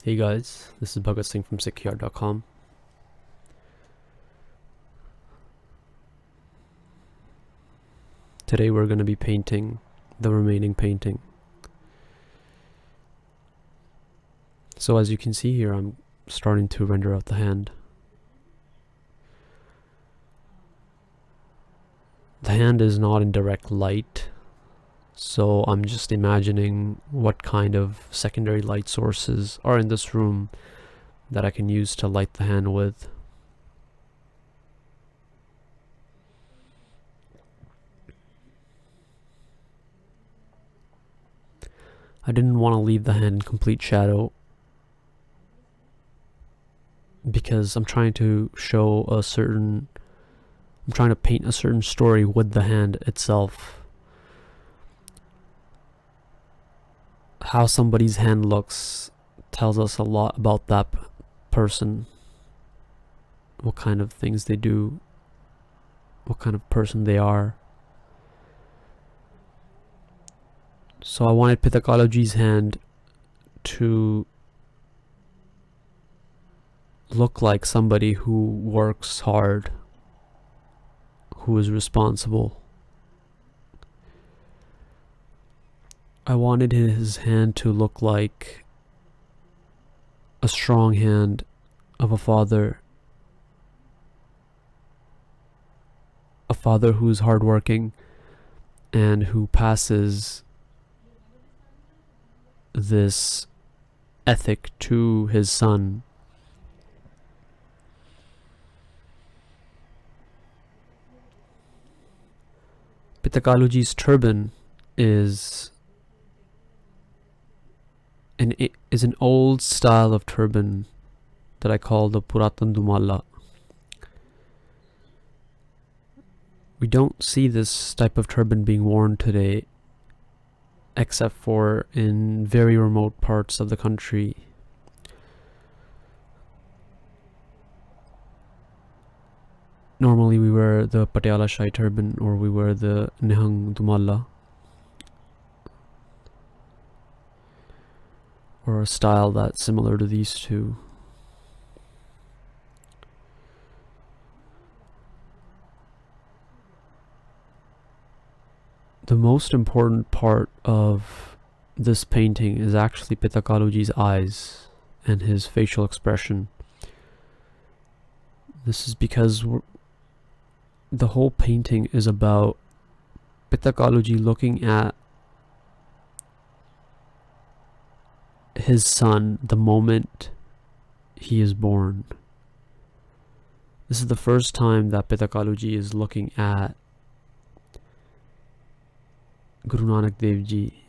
Hey guys, this is Bhagat Singh from Sikhi.com. Today we're going to be painting the remaining painting. So as you can see here, I'm starting to render out the hand. The hand is not in direct light, so I'm just imagining what kind of secondary light sources are in this room that I can use to light the hand with. I didn't want to leave the hand in complete shadow because I'm trying to paint a certain story with the hand itself. How somebody's hand looks tells us a lot about that person, what kind of things they do, what kind of person they are. So I wanted Pita Kalu's hand to look like somebody who works hard, who is responsible. I wanted his hand to look like a strong hand of a father who's hardworking and who passes this ethic to his son. Pita Kalu's turban is an old style of turban that I call the Puratan Dumala. We don't see this type of turban being worn today, except for in very remote parts of the country. Normally we wear the Patiala Shai turban, or we wear the Nihang Dumala, or a style that's similar to these two. The most important part of this painting is actually Pita Kalu's eyes and his facial expression. This is because the whole painting is about Pita Kalu looking at his son the moment he is born. This is the first time that Pita Kalu is looking at Guru Nanak Dev Ji.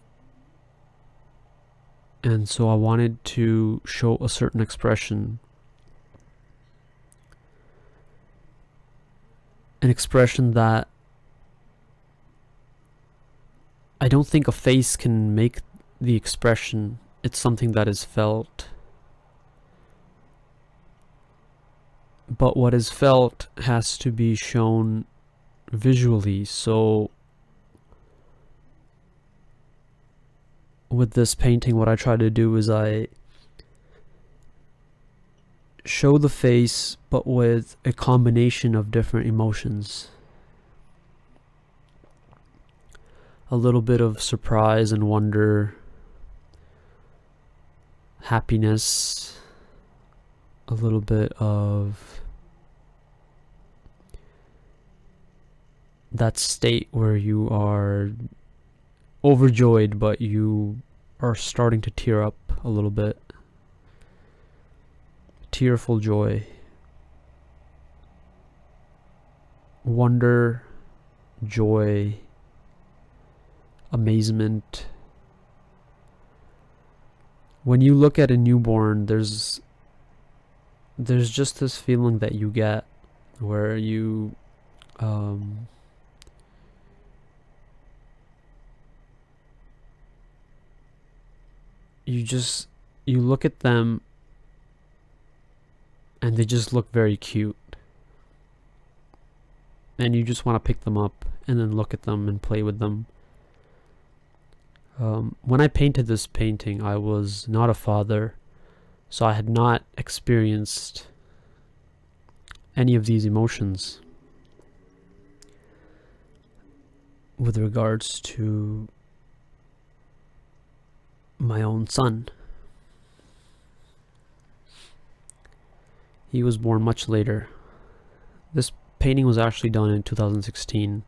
And so I wanted to show a certain expression. An expression that I don't think a face can make the expression. It's something that is felt. But what is felt has to be shown visually. So with this painting, what I try to do is I show the face, but with a combination of different emotions. A little bit of surprise and wonder, happiness, a little bit of that state where you are overjoyed, but you are starting to tear up a little bit. Tearful joy, wonder, joy, amazement. When you look at a newborn, there's just this feeling that you get where you you look at them and they just look very cute, and you just want to pick them up and then look at them and play with them. When I painted this painting, I was not a father, So I had not experienced any of these emotions with regards to my own son. He was born much later. This painting was actually done in 2016,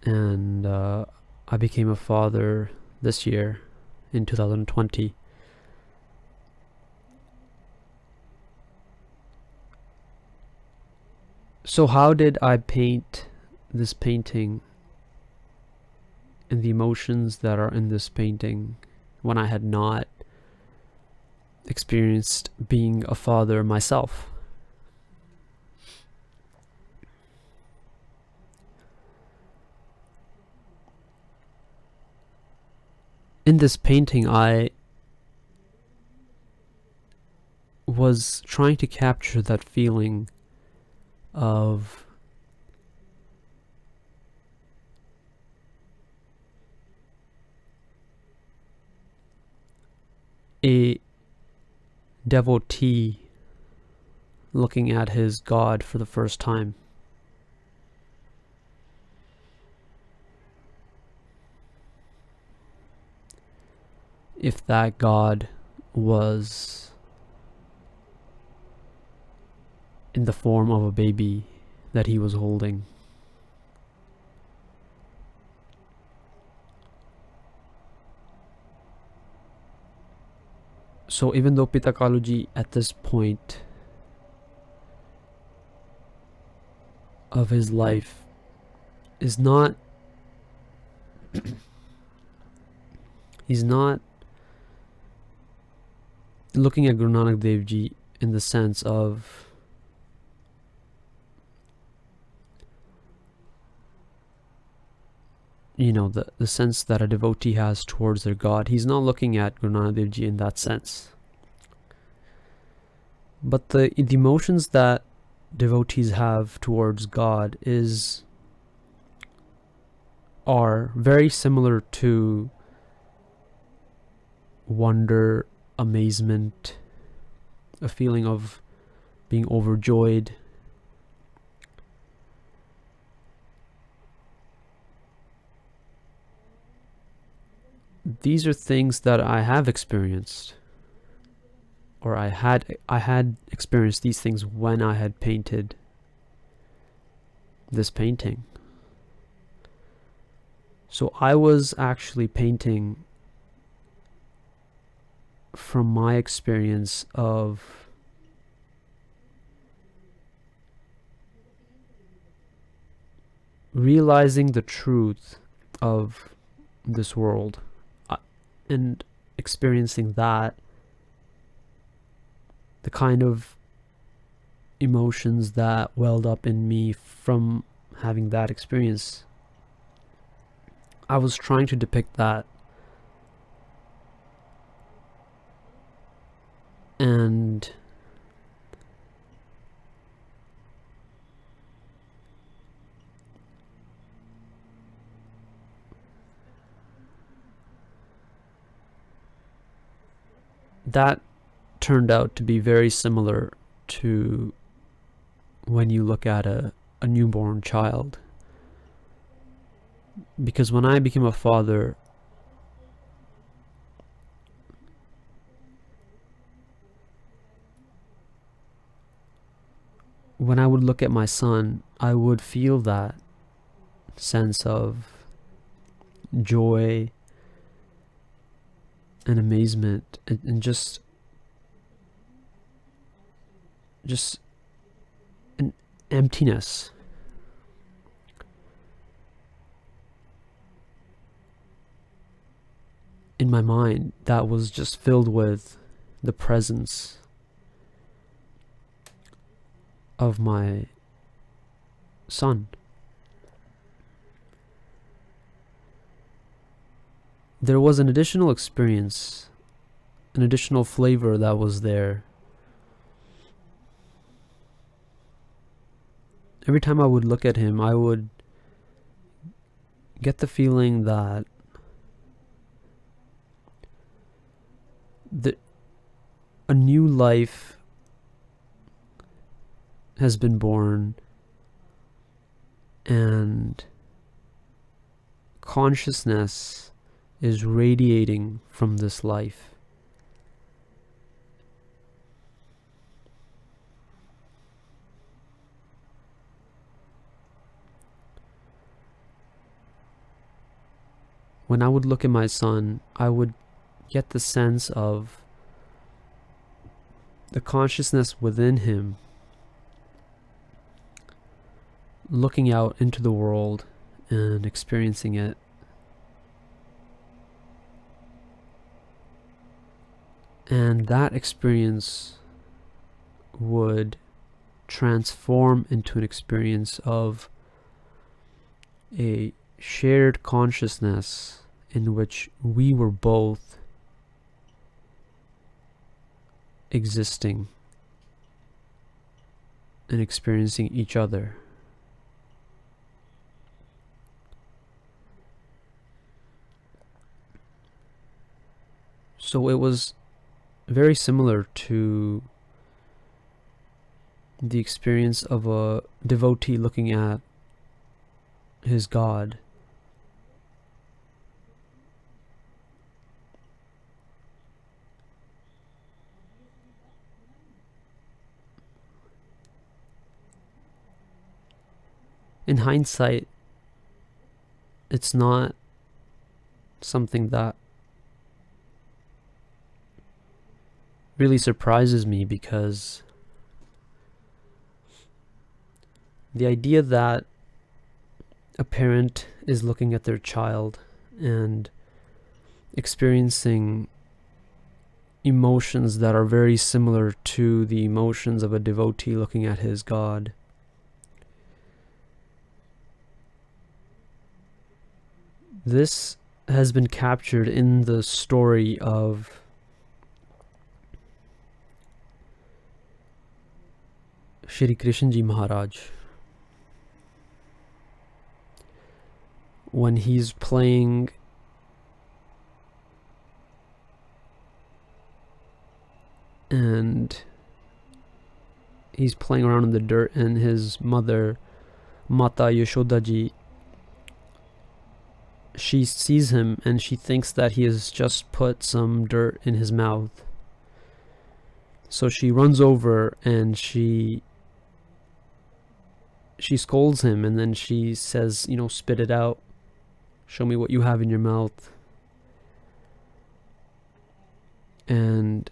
and I became a father this year in 2020. So how did I paint this painting and the emotions that are in this painting when I had not experienced being a father myself? In this painting, I was trying to capture that feeling of a devotee looking at his God for the first time. If that God was in the form of a baby that he was holding. So even though Pita Kalu at this point of his life is not he's not looking at Guru Nanak Dev Ji in the sense of the sense that a devotee has towards their God. He's not looking at Guru Nanak Dev Ji in that sense. But the emotions that devotees have towards God are very similar to wonder, amazement, a feeling of being overjoyed. These are things that I have experienced, or I had experienced these things when I had painted this painting. So I was actually painting from my experience of realizing the truth of this world and experiencing that, the kind of emotions that welled up in me from having that experience. I was trying to depict that, and that turned out to be very similar to when you look at a newborn child. Because when I became a father, when I would look at my son, I would feel that sense of joy and amazement and just an emptiness. In my mind that was just filled with the presence of my son. There was an additional experience, an additional flavor that was there. Every time I would look at him, I would get the feeling that a new life has been born, and consciousness is radiating from this life. When I would look at my son, I would get the sense of the consciousness within him looking out into the world and experiencing it. And that experience would transform into an experience of a shared consciousness in which we were both existing and experiencing each other. So it was very similar to the experience of a devotee looking at his God. In hindsight, it's not something that really surprises me, because the idea that a parent is looking at their child and experiencing emotions that are very similar to the emotions of a devotee looking at his God, this has been captured in the story of Shri Krishna Ji Maharaj. When he's playing and he's playing around in the dirt, and his mother, Mata Yashoda Ji, she sees him and she thinks that he has just put some dirt in his mouth. So she runs over and she scolds him, and then she says, spit it out. Show me what you have in your mouth. And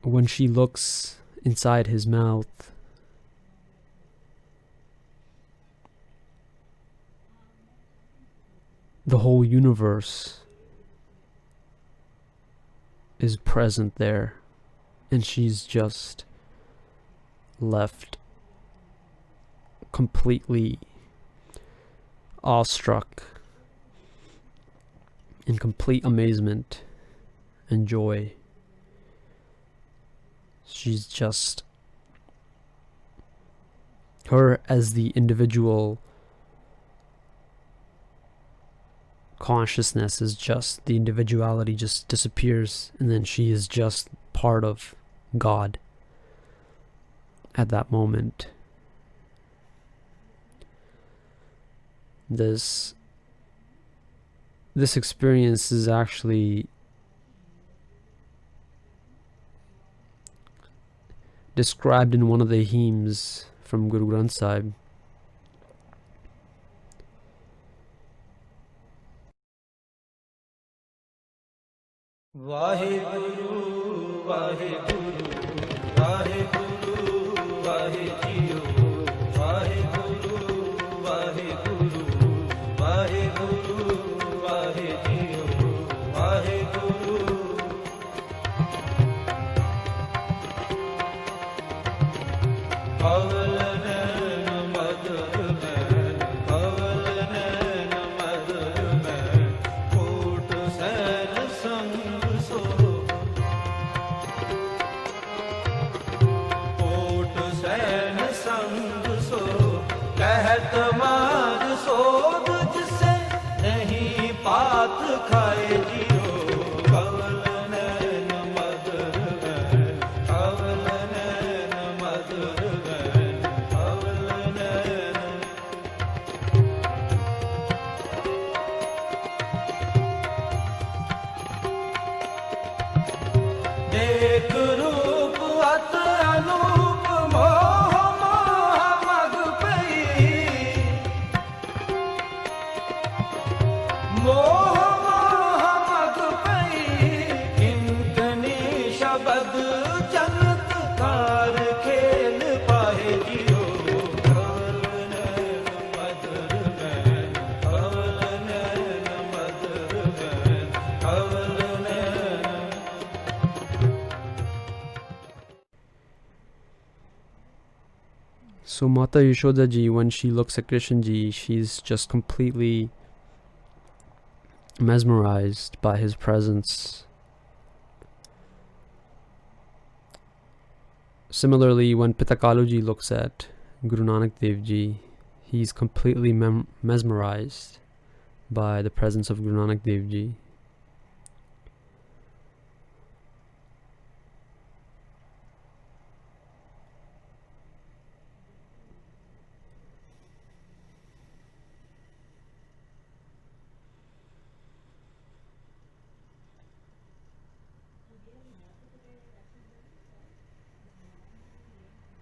when she looks inside his mouth, the whole universe is present there, and she's just left completely awestruck, in complete amazement and joy. She's just, her as the individual consciousness is just, the individuality just disappears, and then she is just part of God at that moment. This experience is actually described in one of the hymns from Guru Granth Sahib. Vaheguru, Vaheguru, Vaheguru, Vaheguru, Vaheguru, Vaheguru, Vaheguru, Vaheguru, Vaheguru. एक रूप अत अनूप मोह मोह मग पई मोह मोह मग पई किंकनी शबद चमत्कार खेल पाए जियो कवल नैन मधुर ban Kawal Nain Madhur ban Kawal Nain. So Mata Yashoda ji, when she looks at Krishna ji, she's just completely mesmerized by his presence. Similarly, when Pita Kalu ji looks at Guru Nanak Dev ji, he's completely mesmerized by the presence of Guru Nanak Dev ji.